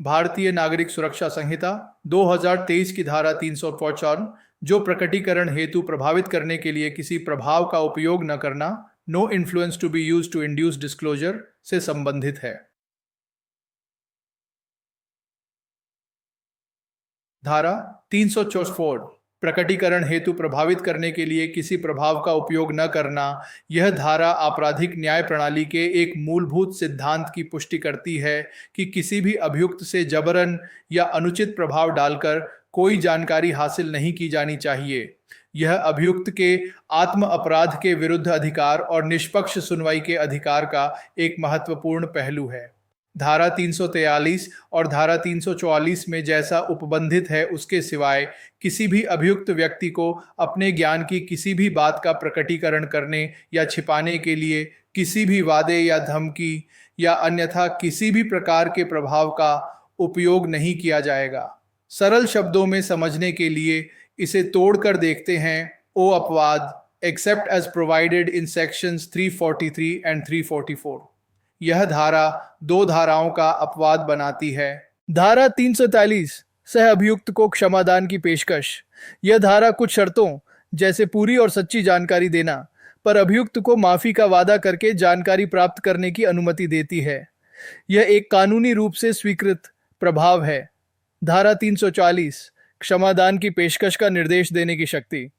भारतीय नागरिक सुरक्षा संहिता 2023 की धारा 355 जो प्रकटीकरण हेतु प्रभावित करने के लिए किसी प्रभाव का उपयोग न करना, no influence to be used to induce disclosure से संबंधित है। धारा 364 प्रकटीकरण हेतु प्रभावित करने के लिए किसी प्रभाव का उपयोग न करना। यह धारा आपराधिक न्याय प्रणाली के एक मूलभूत सिद्धांत की पुष्टि करती है कि किसी भी अभियुक्त से जबरन या अनुचित प्रभाव डालकर कोई जानकारी हासिल नहीं की जानी चाहिए। यह अभियुक्त के आत्म अपराध के विरुद्ध अधिकार और निष्पक्ष सुनवाई के अधिकार का एक महत्वपूर्ण पहलू है। धारा 343 और धारा 344 में जैसा उपबंधित है उसके सिवाय किसी भी अभियुक्त व्यक्ति को अपने ज्ञान की किसी भी बात का प्रकटीकरण करने या छिपाने के लिए किसी भी वादे या धमकी या अन्यथा किसी भी प्रकार के प्रभाव का उपयोग नहीं किया जाएगा। सरल शब्दों में समझने के लिए इसे तोड़कर देखते हैं। ओ अपवाद except as provided in sections 343 and 344। यह धारा दो धाराओं का अपवाद बनाती है। धारा 343 सह अभियुक्त को क्षमादान की पेशकश। यह धारा कुछ शर्तों जैसे पूरी और सच्ची जानकारी देना पर अभियुक्त को माफी का वादा करके जानकारी प्राप्त करने की अनुमति देती है। यह एक कानूनी रूप से स्वीकृत प्रभाव है। धारा 340 क्षमादान की पेशकश का निर्देश देने की शक्ति।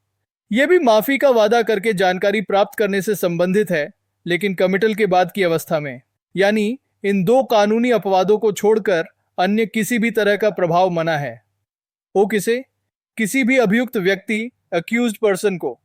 यह भी माफी का वादा करके जानकारी प्राप्त करने से संबंधित है, लेकिन कमिटल के बाद की अवस्था में, यानी इन दो कानूनी अपवादों को छोड़कर अन्य किसी भी तरह का प्रभाव मना है। ओ किसे? किसी भी अभियुक्त व्यक्ति अक्यूज्ड पर्सन को।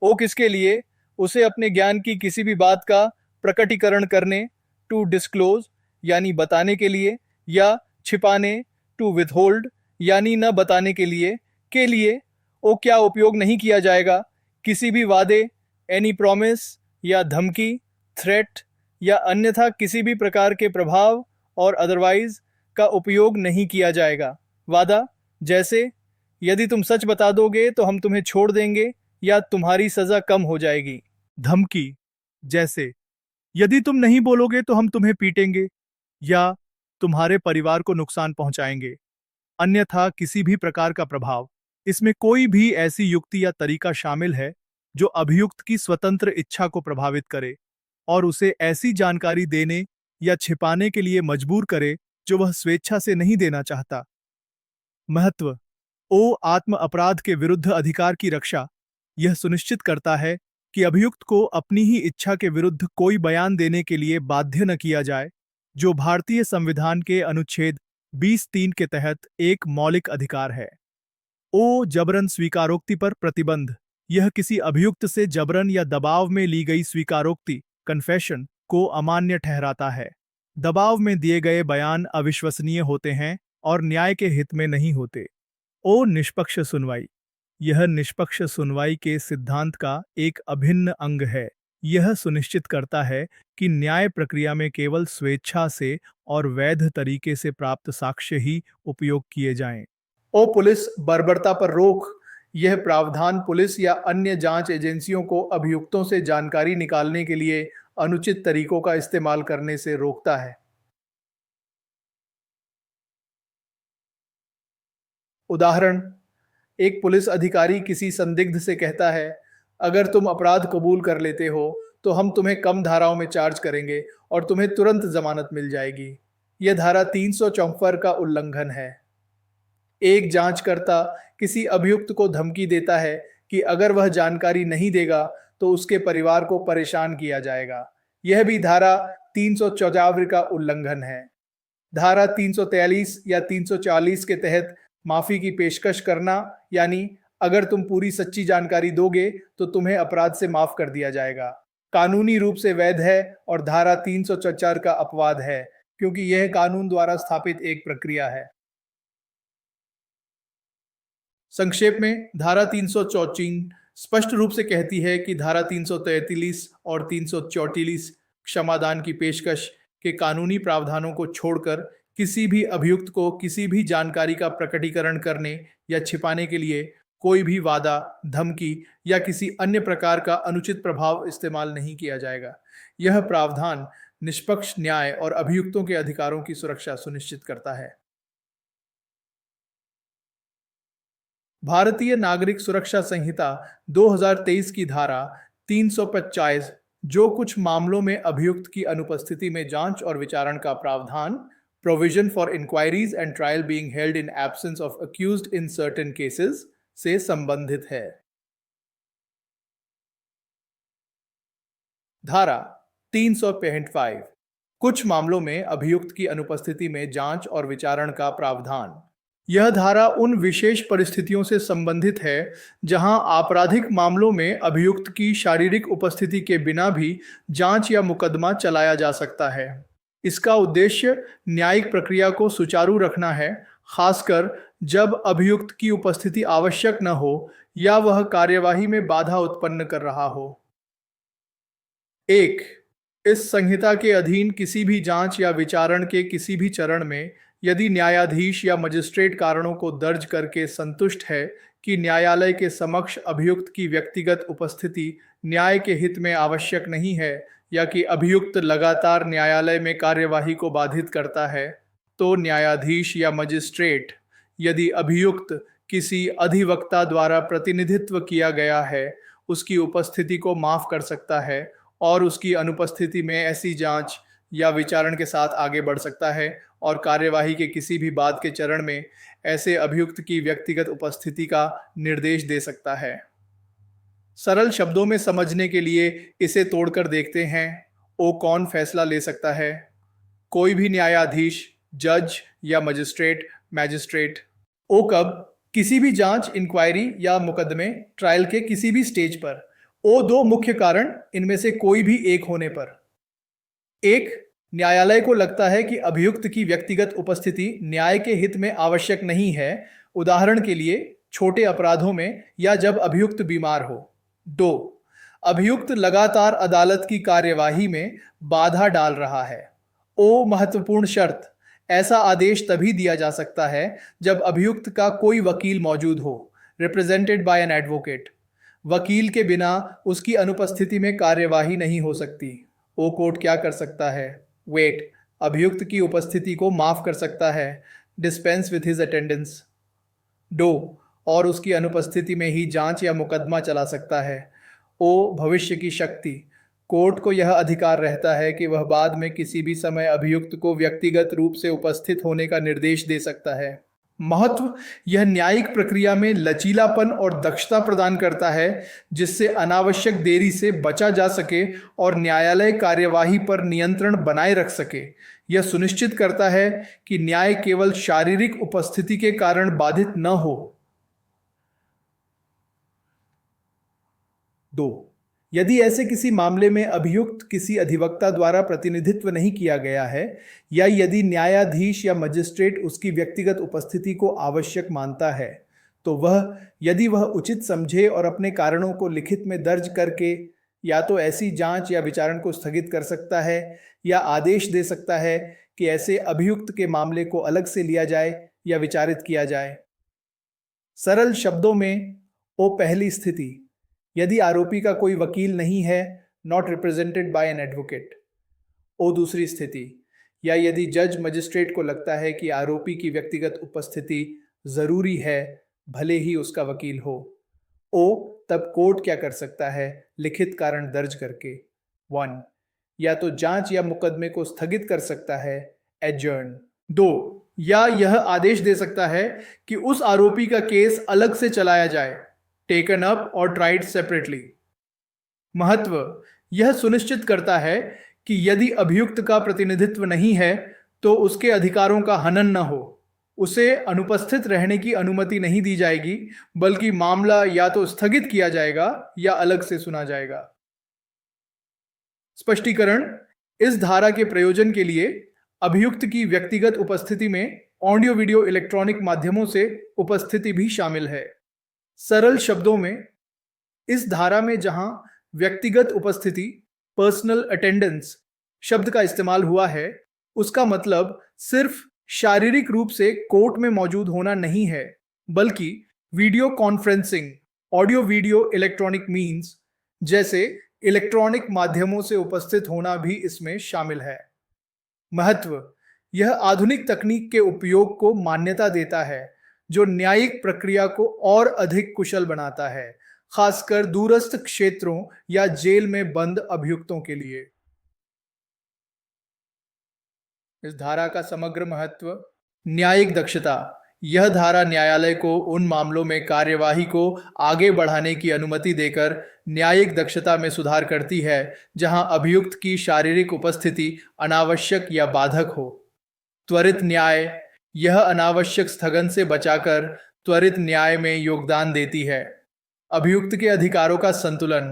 ओ किसके लिए? उसे अपने ज्ञान की किसी भी बात का प्रकटीकरण करने, टू डिस्क्लोज यानी बताने के लिए, या छिपाने, टू विथहोल्ड यानी न बताने के लिए ओ क्या उपयोग नहीं किया जाएगा। किसी भी वादे, एनी प्रॉमिस या धमकी, थ्रेट या अन्यथा किसी भी प्रकार के प्रभाव और अदरवाइज का उपयोग नहीं किया जाएगा। वादा जैसे यदि तुम सच बता दोगे तो हम तुम्हें छोड़ देंगे या तुम्हारी सजा कम हो जाएगी। धमकी जैसे यदि तुम नहीं बोलोगे तो हम तुम्हें पीटेंगे या तुम्हारे परिवार को नुकसान पहुंचाएंगे। अन्यथा किसी भी प्रकार का प्रभाव, इसमें कोई भी ऐसी युक्ति या तरीका शामिल है जो अभियुक्त की स्वतंत्र इच्छा को प्रभावित करे और उसे ऐसी जानकारी देने या छिपाने के लिए मजबूर करे जो वह स्वेच्छा से नहीं देना चाहता। महत्व ओ आत्म अपराध के विरुद्ध अधिकार की रक्षा। यह सुनिश्चित करता है कि अभियुक्त को अपनी ही इच्छा के विरुद्ध कोई बयान देने के लिए बाध्य न किया जाए, जो भारतीय संविधान के अनुच्छेद 20(3) के तहत एक मौलिक अधिकार है। ओ जबरन स्वीकारोक्ति पर प्रतिबंध। यह किसी अभियुक्त से जबरन या दबाव में ली गई स्वीकारोक्ति, कन्फेशन, को अमान्य ठहराता है। दबाव में दिए गए बयान अविश्वसनीय होते हैं और न्याय के हित में नहीं होते। ओ निष्पक्ष सुनवाई। यह निष्पक्ष सुनवाई के सिद्धांत का एक अभिन्न अंग है। यह सुनिश्चित करता है कि न्याय प्रक्रिया में केवल स्वेच्छा से और वैध तरीके से प्राप्त साक्ष्य ही उपयोग किए जाएं। ओ पुलिस बर्बरता पर रोक। यह प्रावधान पुलिस या अन्य जांच एजेंसियों को अभियुक्तों से जानकारी निकालने के लिए अनुचित तरीकों का इस्तेमाल करने से रोकता है। उदाहरण, एक पुलिस अधिकारी किसी संदिग्ध से कहता है, अगर तुम अपराध कबूल कर लेते हो तो हम तुम्हें कम धाराओं में चार्ज करेंगे और तुम्हें तुरंत जमानत मिल जाएगी। यह धारा 344 का उल्लंघन है। एक जांचकर्ता किसी अभियुक्त को धमकी देता है कि अगर वह जानकारी नहीं देगा तो उसके परिवार को परेशान किया जाएगा। यह भी धारा 354 का उल्लंघन है। धारा 343 या 340 के तहत माफी की पेशकश करना, यानी अगर तुम पूरी सच्ची जानकारी दोगे तो तुम्हें अपराध से माफ कर दिया जाएगा, कानूनी रूप से वैध है और धारा 344 का अपवाद है, क्योंकि यह कानून द्वारा स्थापित एक प्रक्रिया है। संक्षेप में, धारा 334 स्पष्ट रूप से कहती है कि धारा 343 और 344 क्षमादान की पेशकश के कानूनी प्रावधानों को छोड़कर किसी भी अभियुक्त को किसी भी जानकारी का प्रकटीकरण करने या छिपाने के लिए कोई भी वादा, धमकी या किसी अन्य प्रकार का अनुचित प्रभाव इस्तेमाल नहीं किया जाएगा। यह प्रावधान निष्पक्ष न्याय और अभियुक्तों के अधिकारों की सुरक्षा सुनिश्चित करता है। भारतीय नागरिक सुरक्षा संहिता 2023 की धारा 325 जो कुछ मामलों में अभियुक्त की अनुपस्थिति में जांच और विचारण का प्रावधान, provision for inquiries and trial being held in absence of accused in certain cases से संबंधित है। धारा 365 कुछ मामलों में अभियुक्त की अनुपस्थिति में जांच और विचारण का प्रावधान। यह धारा उन विशेष परिस्थितियों से संबंधित है जहां आपराधिक मामलों में अभियुक्त की शारीरिक उपस्थिति के बिना भी जांच या मुकदमा चलाया जा सकता है। इसका उद्देश्य न्यायिक प्रक्रिया को सुचारू रखना है, खासकर जब अभियुक्त की उपस्थिति आवश्यक न हो या वह कार्यवाही में बाधा उत्पन्न कर रहा हो। 1. इस संहिता के अधीन किसी भी जांच या विचारण के किसी भी चरण में यदि न्यायाधीश या मजिस्ट्रेट कारणों को दर्ज करके संतुष्ट है कि न्यायालय के समक्ष अभियुक्त की व्यक्तिगत उपस्थिति न्याय के हित में आवश्यक नहीं है या कि अभियुक्त लगातार न्यायालय में कार्यवाही को बाधित करता है, तो न्यायाधीश या मजिस्ट्रेट यदि अभियुक्त किसी अधिवक्ता द्वारा प्रतिनिधित्व किया गया है उसकी उपस्थिति को माफ कर सकता है और उसकी अनुपस्थिति में ऐसी जांच या विचारण के साथ आगे बढ़ सकता है और कार्यवाही के किसी भी बाद के चरण में ऐसे अभियुक्त की व्यक्तिगत उपस्थिति का निर्देश दे सकता है। सरल शब्दों में समझने के लिए इसे तोड़कर देखते हैं। ओ कौन फैसला ले सकता है? कोई भी न्यायाधीश, जज या मैजिस्ट्रेट। ओ कब? किसी भी जांच, इंक्वायरी या मुकदमे, ट्रायल के किसी भी स्टेज पर। ओ दो मुख्य कारण, इनमें से कोई भी एक होने पर। 1. न्यायालय को लगता है कि अभियुक्त की व्यक्तिगत उपस्थिति न्याय के हित में आवश्यक नहीं है, उदाहरण के लिए छोटे अपराधों में या जब अभियुक्त बीमार हो। 2. अभियुक्त लगातार अदालत की कार्यवाही में बाधा डाल रहा है। ओ महत्वपूर्ण शर्त, ऐसा आदेश तभी दिया जा सकता है जब अभियुक्त का कोई वकील मौजूद हो, रिप्रेजेंटेड बाय एन एडवोकेट। वकील के बिना उसकी अनुपस्थिति में कार्यवाही नहीं हो सकती। ओ कोर्ट क्या कर सकता है? वेट, अभियुक्त की उपस्थिति को माफ कर सकता है, डिस्पेंस विथ हिज अटेंडेंस। 2. और उसकी अनुपस्थिति में ही जांच या मुकदमा चला सकता है। ओ भविष्य की शक्ति, कोर्ट को यह अधिकार रहता है कि वह बाद में किसी भी समय अभियुक्त को व्यक्तिगत रूप से उपस्थित होने का निर्देश दे सकता है। महत्व, यह न्यायिक प्रक्रिया में लचीलापन और दक्षता प्रदान करता है जिससे अनावश्यक देरी से बचा जा सके और न्यायालय कार्यवाही पर नियंत्रण बनाए रख सके। यह सुनिश्चित करता है कि न्याय केवल शारीरिक उपस्थिति के कारण बाधित न हो। 2. यदि ऐसे किसी मामले में अभियुक्त किसी अधिवक्ता द्वारा प्रतिनिधित्व नहीं किया गया है या यदि न्यायाधीश या मजिस्ट्रेट उसकी व्यक्तिगत उपस्थिति को आवश्यक मानता है, तो वह यदि वह उचित समझे और अपने कारणों को लिखित में दर्ज करके या तो ऐसी जांच या विचारण को स्थगित कर सकता है या आदेश दे सकता है कि ऐसे अभियुक्त के मामले को अलग से लिया जाए या विचारित किया जाए। सरल शब्दों में, ओ पहली स्थिति, यदि आरोपी का कोई वकील नहीं है, not represented by an advocate. ओ दूसरी स्थिति, या यदि जज मजिस्ट्रेट को लगता है कि आरोपी की व्यक्तिगत उपस्थिति जरूरी है भले ही उसका वकील हो। ओ तब कोर्ट क्या कर सकता है? लिखित कारण दर्ज करके 1. या तो जांच या मुकदमे को स्थगित कर सकता है, एडजर्न। 2. या यह आदेश दे सकता है कि उस आरोपी का केस अलग से चलाया जाए, टेकन अप और ट्राइड सेपरेटली। महत्व, यह सुनिश्चित करता है कि यदि अभियुक्त का प्रतिनिधित्व नहीं है तो उसके अधिकारों का हनन न हो, उसे अनुपस्थित रहने की अनुमति नहीं दी जाएगी, बल्कि मामला या तो स्थगित किया जाएगा या अलग से सुना जाएगा। स्पष्टीकरण, इस धारा के प्रयोजन के लिए अभियुक्त की व्यक्तिगत उपस्थिति में ऑडियो वीडियो इलेक्ट्रॉनिक माध्यमों से उपस्थिति भी शामिल है। सरल शब्दों में, इस धारा में जहां व्यक्तिगत उपस्थिति, पर्सनल अटेंडेंस शब्द का इस्तेमाल हुआ है, उसका मतलब सिर्फ शारीरिक रूप से कोर्ट में मौजूद होना नहीं है, बल्कि video conferencing, audio video electronic means जैसे इलेक्ट्रॉनिक माध्यमों से उपस्थित होना भी इसमें शामिल है। महत्व, यह आधुनिक तकनीक के उपयोग को मान्यता देता है जो न्यायिक प्रक्रिया को और अधिक कुशल बनाता है, खासकर दूरस्थ क्षेत्रों या जेल में बंद अभियुक्तों के लिए। इस धारा का समग्र महत्व। न्यायिक दक्षता। यह धारा न्यायालय को उन मामलों में कार्यवाही को आगे बढ़ाने की अनुमति देकर न्यायिक दक्षता में सुधार करती है जहां अभियुक्त की शारीरिक उपस्थिति अनावश्यक या बाधक हो। त्वरित न्याय। यह अनावश्यक स्थगन से बचाकर त्वरित न्याय में योगदान देती है। अभियुक्त के अधिकारों का संतुलन।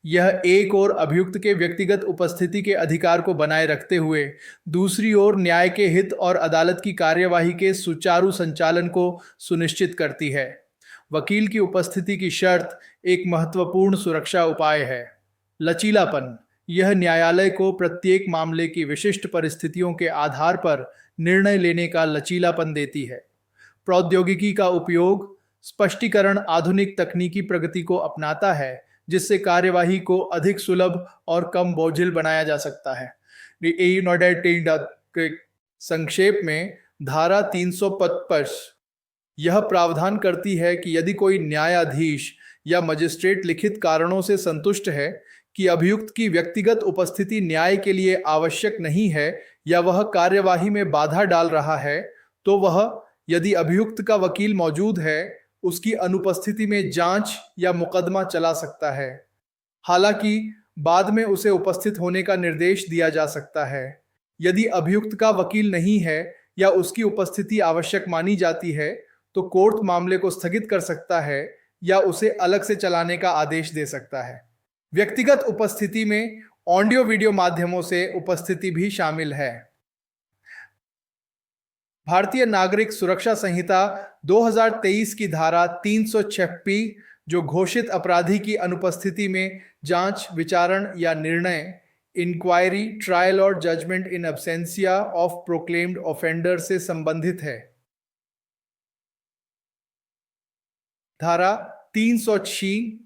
यह एक ओर अभियुक्त के व्यक्तिगत उपस्थिति के अधिकार को बनाए रखते हुए दूसरी ओर न्याय के हित और अदालत की कार्यवाही के सुचारू संचालन को सुनिश्चित करती है। वकील की उपस्थिति की शर्त एक महत्वपूर्ण सुरक्षा उपाय है। लचीलापन। यह न्यायालय को प्रत्येक मामले की विशिष्ट परिस्थितियों के आधार पर निर्णय लेने का लचीलापन देती है। प्रौद्योगिकी का उपयोग। स्पष्टीकरण आधुनिक तकनीकी प्रगति को अपनाता है जिससे कार्यवाही को अधिक सुलभ और कम बोझिल बनाया जा सकता है। संक्षेप में धारा 355 यह प्रावधान करती है कि यदि कोई न्यायाधीश या मजिस्ट्रेट लिखित कारणों से संतुष्ट है कि अभियुक्त की व्यक्तिगत उपस्थिति न्याय के लिए आवश्यक नहीं है या वह कार्यवाही में बाधा डाल रहा है, तो वह, यदि अभियुक्त का वकील मौजूद है, उसकी अनुपस्थिति में जांच या मुकदमा चला सकता है। हालांकि बाद में उसे उपस्थित होने का निर्देश दिया जा सकता है। यदि अभियुक्त का वकील नहीं है या उसकी उपस्थिति आवश्यक मानी जाती है, तो कोर्ट मामले को स्थगित कर सकता है या उसे अलग से चलाने का आदेश दे सकता है। व्यक्तिगत उपस्थिति में ऑडियो वीडियो माध्यमों से उपस्थिति भी शामिल है। भारतीय नागरिक सुरक्षा संहिता 2023 की धारा 356 जो घोषित अपराधी की अनुपस्थिति में जांच, विचारण या निर्णय, इंक्वायरी, ट्रायल और judgement in absentia of proclaimed offender से संबंधित है। धारा 306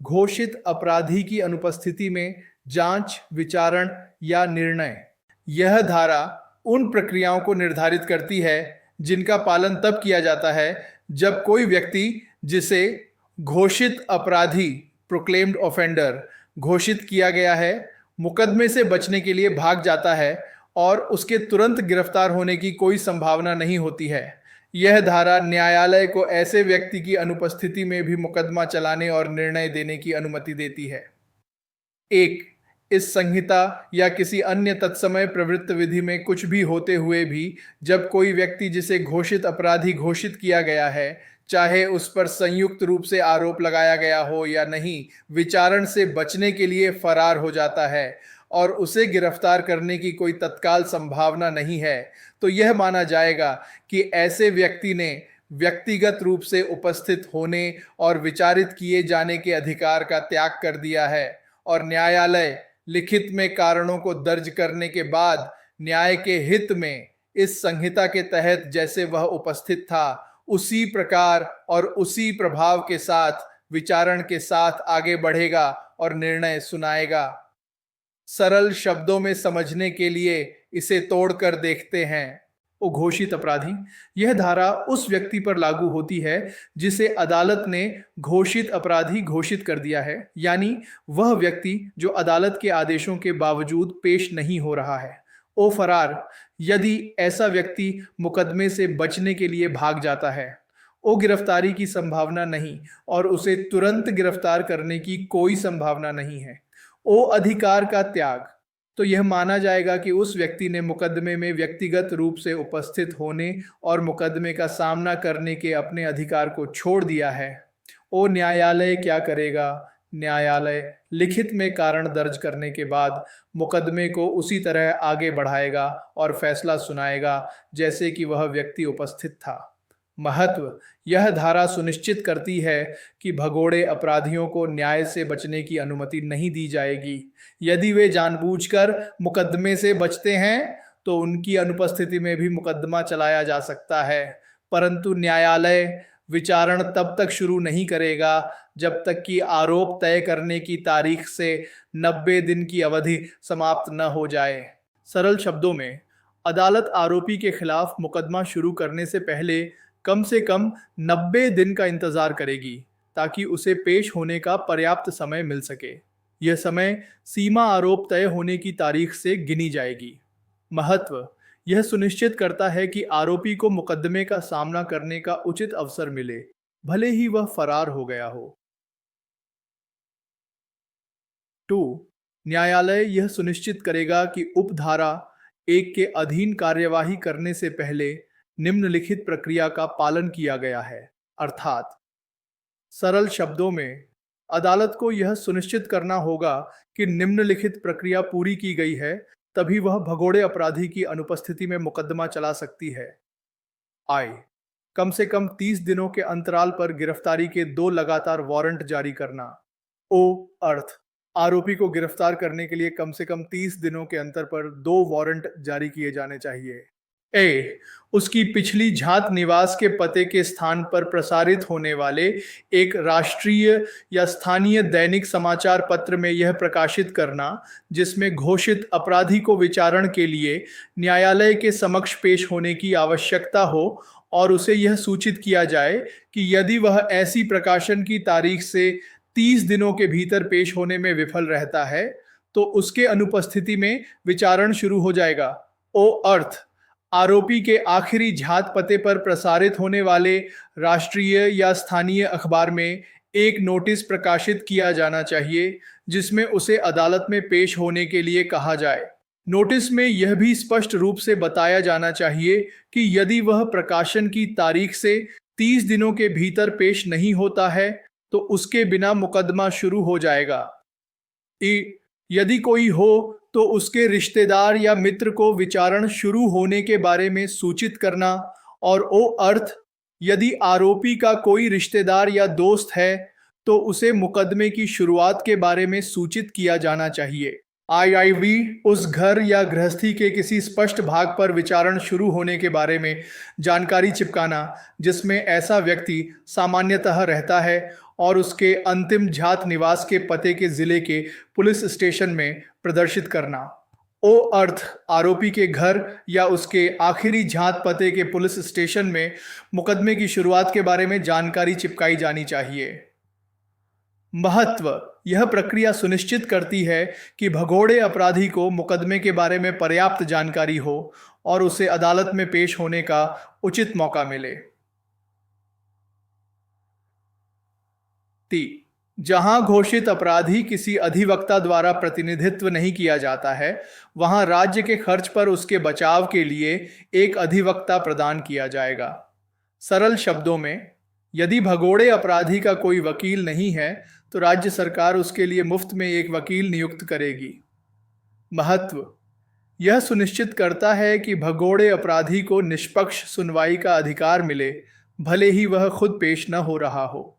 घोषित अपराधी की अनुपस्थिति में जांच, विचारण या निर्णय। यह धारा उन प्रक्रियाओं को निर्धारित करती है जिनका पालन तब किया जाता है जब कोई व्यक्ति जिसे घोषित अपराधी प्रोक्लेम्ड ऑफेंडर घोषित किया गया है मुकदमे से बचने के लिए भाग जाता है और उसके तुरंत गिरफ्तार होने की कोई संभावना नहीं होती है। यह धारा न्यायालय को ऐसे व्यक्ति की अनुपस्थिति में भी मुकदमा चलाने और निर्णय देने की अनुमति देती है। 1. इस संहिता या किसी अन्य तत्समय प्रवृत्त विधि में कुछ भी होते हुए भी जब कोई व्यक्ति जिसे घोषित अपराधी घोषित किया गया है, चाहे उस पर संयुक्त रूप से आरोप लगाया गया हो या नहीं, विचारण से बचने के लिए फरार हो जाता है और उसे गिरफ्तार करने की कोई तत्काल संभावना नहीं है, तो यह माना जाएगा कि ऐसे व्यक्ति ने व्यक्तिगत रूप से उपस्थित होने और विचारित किए जाने के अधिकार का त्याग कर दिया है और न्यायालय लिखित में कारणों को दर्ज करने के बाद न्याय के हित में इस संहिता के तहत जैसे वह उपस्थित था उसी प्रकार और उसी प्रभाव के साथ विचारण के साथ आगे बढ़ेगा और निर्णय सुनाएगा। सरल शब्दों में समझने के लिए इसे तोड़कर देखते हैं। घोषित अपराधी। यह धारा उस व्यक्ति पर लागू होती है जिसे अदालत ने घोषित अपराधी घोषित कर दिया है, यानी वह व्यक्ति जो अदालत के आदेशों के बावजूद पेश नहीं हो रहा है। फरार। यदि ऐसा व्यक्ति मुकदमे से बचने के लिए भाग जाता है। गिरफ्तारी की संभावना नहीं और उसे तुरंत गिरफ्तार करने की कोई संभावना नहीं है। अधिकार का त्याग। तो यह माना जाएगा कि उस व्यक्ति ने मुकदमे में व्यक्तिगत रूप से उपस्थित होने और मुकदमे का सामना करने के अपने अधिकार को छोड़ दिया है। न्यायालय क्या करेगा? न्यायालय लिखित में कारण दर्ज करने के बाद मुकदमे को उसी तरह आगे बढ़ाएगा और फैसला सुनाएगा जैसे कि वह व्यक्ति उपस्थित था। महत्व। यह धारा सुनिश्चित करती है कि भगोड़े अपराधियों को न्याय से बचने की अनुमति नहीं दी जाएगी। यदि वे जानबूझकर मुकदमे से बचते हैं तो उनकी अनुपस्थिति में भी मुकदमा चलाया जा सकता है, परंतु न्यायालय विचारण तब तक शुरू नहीं करेगा जब तक कि आरोप तय करने की तारीख से 90 दिन की अवधि समाप्त न हो जाए। सरल शब्दों में, अदालत आरोपी के खिलाफ मुकदमा शुरू करने से पहले कम से कम 90 दिन का इंतजार करेगी ताकि उसे पेश होने का पर्याप्त समय मिल सके। यह समय सीमा आरोप तय होने की तारीख से गिनी जाएगी। महत्व: यह सुनिश्चित करता है कि आरोपी को मुकदमे का सामना करने का उचित अवसर मिले, भले ही वह फरार हो गया हो। 2. न्यायालय यह सुनिश्चित करेगा कि उपधारा 1 के अधीन कार्यवाही करने से पहले निम्नलिखित प्रक्रिया का पालन किया गया है, अर्थात सरल शब्दों में अदालत को यह सुनिश्चित करना होगा कि निम्नलिखित प्रक्रिया पूरी की गई है, तभी वह भगोड़े अपराधी की अनुपस्थिति में मुकदमा चला सकती है। आई. कम से कम 30 दिनों के अंतराल पर गिरफ्तारी के 2 लगातार वारंट जारी करना। ओ अर्थ: आरोपी को गिरफ्तार करने के लिए कम से कम 30 दिनों के अंतर पर 2 वारंट जारी किए जाने चाहिए। ए. उसकी पिछली झात निवास के पते के स्थान पर प्रसारित होने वाले एक राष्ट्रीय या स्थानीय दैनिक समाचार पत्र में यह प्रकाशित करना जिसमें घोषित अपराधी को विचारण के लिए न्यायालय के समक्ष पेश होने की आवश्यकता हो और उसे यह सूचित किया जाए कि यदि वह ऐसी प्रकाशन की तारीख से 30 दिनों के भीतर पेश होने में विफल रहता है तो उसके अनुपस्थिति में विचारण शुरू हो जाएगा। ओ अर्थ: आरोपी के आखिरी झात पते पर प्रसारित होने वाले राष्ट्रीय या स्थानीय अखबार में एक नोटिस प्रकाशित किया जाना चाहिए जिसमें उसे अदालत में पेश होने के लिए कहा जाए। नोटिस में यह भी स्पष्ट रूप से बताया जाना चाहिए कि यदि वह प्रकाशन की तारीख से 30 दिनों के भीतर पेश नहीं होता है तो उसके बिना मुकदमा शुरू हो जाएगा। यदि कोई हो तो उसके रिश्तेदार या मित्र को विचारण शुरू होने के बारे में सूचित करना। और ओ अर्थ: यदि आरोपी का कोई रिश्तेदार या दोस्त है तो उसे मुकदमे की शुरुआत के बारे में सूचित किया जाना चाहिए। आईआईवी उस घर या गृहस्थी के किसी स्पष्ट भाग पर विचारण शुरू होने के बारे में जानकारी चिपकाना जिसमें ऐसा व्यक्ति सामान्यतः रहता है और उसके अंतिम झात निवास के पते के जिले के पुलिस स्टेशन में प्रदर्शित करना। ओ अर्थ: आरोपी के घर या उसके आखिरी झात पते के पुलिस स्टेशन में मुकदमे की शुरुआत के बारे में जानकारी चिपकाई जानी चाहिए। महत्व: यह प्रक्रिया सुनिश्चित करती है कि भगोड़े अपराधी को मुकदमे के बारे में पर्याप्त जानकारी हो और उसे अदालत में पेश होने का उचित मौका मिले। जहां घोषित अपराधी किसी अधिवक्ता द्वारा प्रतिनिधित्व नहीं किया जाता है, वहां राज्य के खर्च पर उसके बचाव के लिए एक अधिवक्ता प्रदान किया जाएगा। सरल शब्दों में, यदि भगोड़े अपराधी का कोई वकील नहीं है तो राज्य सरकार उसके लिए मुफ्त में एक वकील नियुक्त करेगी। महत्व: यह सुनिश्चित करता है कि भगोड़े अपराधी को निष्पक्ष सुनवाई का अधिकार मिले, भले ही वह खुद पेश न हो रहा हो।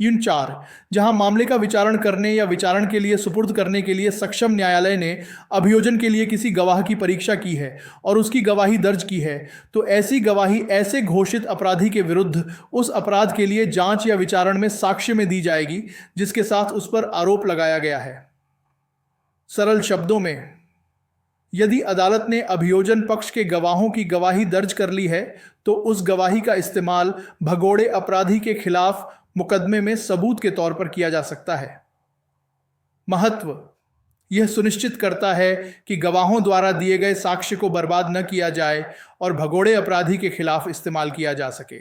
4. जहां मामले का विचारण करने या विचारण के लिए सुपुर्द करने के लिए सक्षम न्यायालय ने अभियोजन के लिए किसी गवाह की परीक्षा की है और उसकी गवाही दर्ज की है, तो ऐसी गवाही ऐसे घोषित अपराधी के विरुद्ध उस अपराध के लिए जांच या विचारण में साक्ष्य में दी जाएगी जिसके साथ उस पर आरोप लगाया गया है। सरल शब्दों में, यदि अदालत ने अभियोजन पक्ष के गवाहों की गवाही दर्ज कर ली है तो उस गवाही का इस्तेमाल भगोड़े अपराधी के खिलाफ मुकदमे में सबूत के तौर पर किया जा सकता है। महत्व: यह सुनिश्चित करता है कि गवाहों द्वारा दिए गए साक्ष्य को बर्बाद न किया जाए और भगोड़े अपराधी के खिलाफ इस्तेमाल किया जा सके।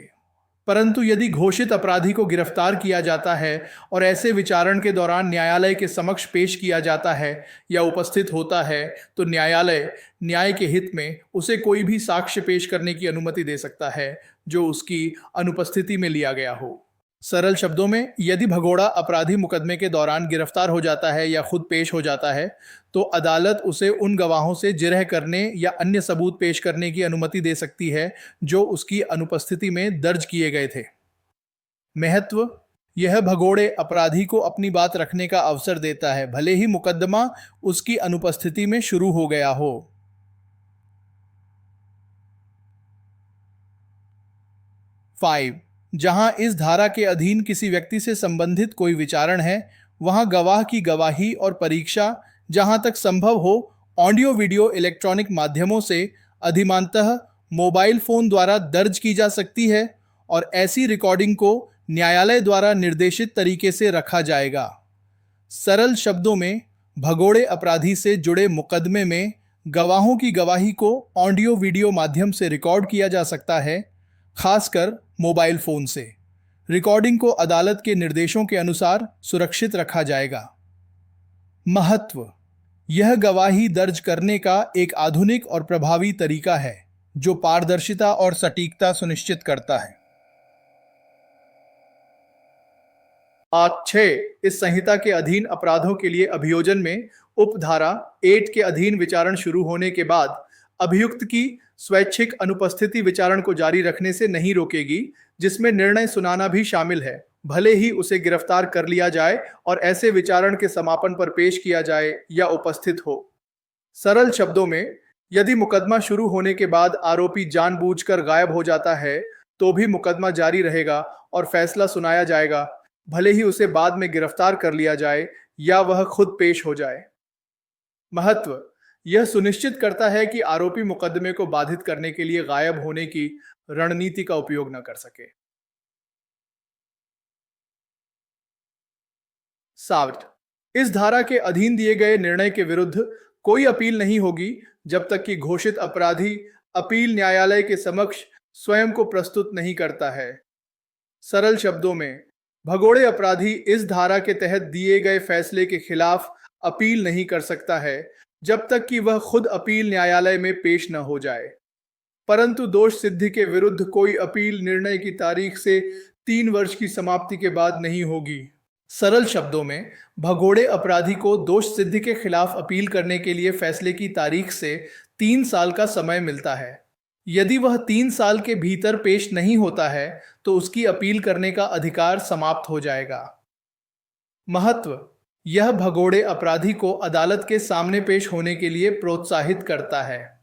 परंतु यदि घोषित अपराधी को गिरफ्तार किया जाता है और ऐसे विचारण के दौरान न्यायालय के समक्ष पेश किया जाता है या उपस्थित होता है तो न्यायालय न्याय के हित में उसे कोई भी साक्ष्य पेश करने की अनुमति दे सकता है जो उसकी अनुपस्थिति में लिया गया हो। सरल शब्दों में, यदि भगोड़ा अपराधी मुकदमे के दौरान गिरफ्तार हो जाता है या खुद पेश हो जाता है तो अदालत उसे उन गवाहों से जिरह करने या अन्य सबूत पेश करने की अनुमति दे सकती है जो उसकी अनुपस्थिति में दर्ज किए गए थे। महत्व: यह भगोड़े अपराधी को अपनी बात रखने का अवसर देता है, भले ही मुकदमा उसकी अनुपस्थिति में शुरू हो गया हो। 5. जहां इस धारा के अधीन किसी व्यक्ति से संबंधित कोई विचारण है, वहां गवाह की गवाही और परीक्षा जहां तक संभव हो ऑडियो वीडियो इलेक्ट्रॉनिक माध्यमों से अधिमानतः मोबाइल फोन द्वारा दर्ज की जा सकती है और ऐसी रिकॉर्डिंग को न्यायालय द्वारा निर्देशित तरीके से रखा जाएगा। सरल शब्दों में, भगोड़े अपराधी से जुड़े मुकदमे में गवाहों की गवाही को ऑडियो वीडियो माध्यम से रिकॉर्ड किया जा सकता है, खासकर मोबाइल फोन से। रिकॉर्डिंग को अदालत के निर्देशों के अनुसार सुरक्षित रखा जाएगा। महत्व: यह गवाही दर्ज करने का एक आधुनिक और प्रभावी तरीका है जो पारदर्शिता और सटीकता सुनिश्चित करता है। 6 इस संहिता के अधीन अपराधों के लिए अभियोजन में उपधारा 8 के अधीन विचारण शुरू होने के बाद अभियुक्त की स्वैच्छिक अनुपस्थिति विचारण को जारी रखने से नहीं रोकेगी, जिसमें निर्णय सुनाना भी शामिल है, भले ही उसे गिरफ्तार कर लिया जाए और ऐसे विचारण के समापन पर पेश किया जाए या उपस्थित हो। सरल शब्दों में, यदि मुकदमा शुरू होने के बाद आरोपी जानबूझकर गायब हो जाता है तो भी मुकदमा जारी रहेगा और फैसला सुनाया जाएगा, भले ही उसे बाद में गिरफ्तार कर लिया जाए या वह खुद पेश हो जाए। महत्व: यह सुनिश्चित करता है कि आरोपी मुकदमे को बाधित करने के लिए गायब होने की रणनीति का उपयोग न कर सके। 7 इस धारा के अधीन दिए गए निर्णय के विरुद्ध कोई अपील नहीं होगी जब तक कि घोषित अपराधी अपील न्यायालय के समक्ष स्वयं को प्रस्तुत नहीं करता है। सरल शब्दों में, भगोड़े अपराधी इस धारा के तहत दिए गए फैसले के खिलाफ अपील नहीं कर सकता है जब तक कि वह खुद अपील न्यायालय में पेश न हो जाए, परंतु दोष सिद्धि के विरुद्ध कोई अपील निर्णय की तारीख से 3 वर्ष की समाप्ति के बाद नहीं होगी। सरल शब्दों में, भगोड़े अपराधी को दोष सिद्धि के खिलाफ अपील करने के लिए फैसले की तारीख से 3 साल का समय मिलता है। यदि वह 3 साल के भीतर पेश नहीं होता है तो उसकी अपील करने का अधिकार समाप्त हो जाएगा। महत्व: यह भगोड़े अपराधी को अदालत के सामने पेश होने के लिए प्रोत्साहित करता है।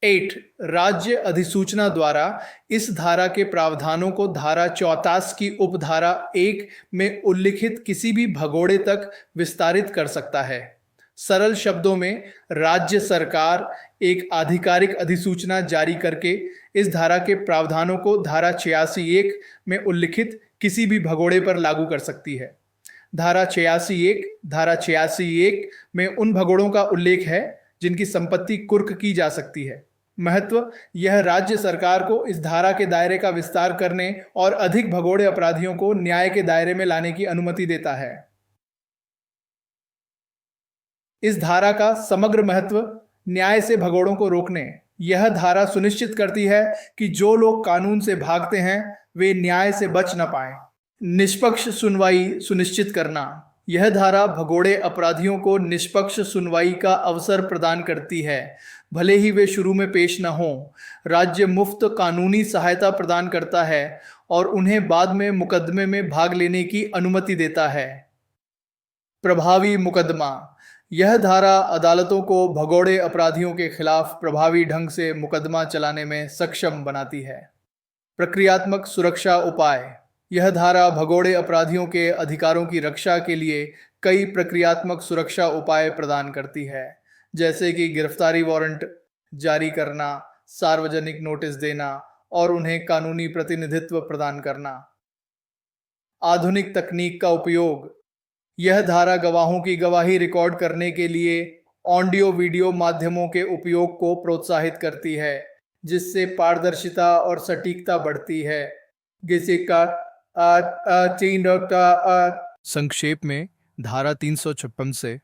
8 राज्य अधिसूचना द्वारा इस धारा के प्रावधानों को धारा 34 की उपधारा 1 में उल्लिखित किसी भी भगोड़े तक विस्तारित कर सकता है। सरल शब्दों में, राज्य सरकार एक आधिकारिक अधिसूचना जारी करके इस धारा के प्रावधानों को धारा 86(1) में उल्लिखित किसी भी भगोड़े पर लागू कर सकती है। धारा 86(1) में उन भगोड़ों का उल्लेख है जिनकी संपत्ति कुर्क की जा सकती है। महत्व: यह राज्य सरकार को इस धारा के दायरे का विस्तार करने और अधिक भगोड़े अपराधियों को न्याय के दायरे में लाने की अनुमति देता है। इस धारा का समग्र महत्व न्याय से भगोड़ों को रोकने। यह धारा सुनिश्चित करती है कि जो लोग कानून से भागते हैं वे न्याय से बच न पाएं। निष्पक्ष सुनवाई सुनिश्चित करना। यह धारा भगोड़े अपराधियों को निष्पक्ष सुनवाई का अवसर प्रदान करती है, भले ही वे शुरू में पेश न हों। राज्य मुफ्त कानूनी सहायता प्रदान करता है और उन्हें बाद में मुकदमे में भाग लेने की अनुमति देता है। प्रभावी मुकदमा। यह धारा अदालतों को भगोड़े अपराधियों के खिलाफ प्रभावी ढंग से मुकदमा चलाने में सक्षम बनाती है। प्रक्रियात्मक सुरक्षा उपाय। यह धारा भगोड़े अपराधियों के अधिकारों की रक्षा के लिए कई प्रक्रियात्मक सुरक्षा उपाय प्रदान करती है, जैसे कि गिरफ्तारी वारंट जारी करना, सार्वजनिक नोटिस देना और उन्हें कानूनी प्रतिनिधित्व प्रदान करना। आधुनिक तकनीक का उपयोग। यह धारा गवाहों की गवाही रिकॉर्ड करने के लिए ऑडियो वीडियो माध्यमों के उपयोग को प्रोत्साहित करती है, जिससे पारदर्शिता और सटीकता बढ़ती है। संक्षेप में, धारा 356 से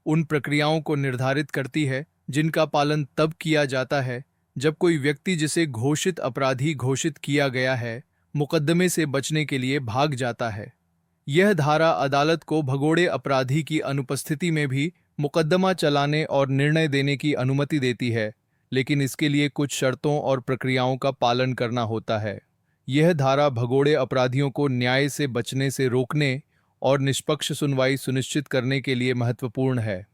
उन प्रक्रियाओं को निर्धारित करती है जिनका पालन तब किया जाता है जब कोई व्यक्ति जिसे घोषित अपराधी घोषित किया गया है मुकदमे से बचने के लिए भाग जाता है। यह धारा अदालत को भगोड़े अपराधी की अनुपस्थिति में भी मुकदमा चलाने और निर्णय देने की अनुमति देती है, लेकिन इसके लिए कुछ शर्तों और प्रक्रियाओं का पालन करना होता है। यह धारा भगोड़े अपराधियों को न्याय से बचने से रोकने और निष्पक्ष सुनवाई सुनिश्चित करने के लिए महत्वपूर्ण है।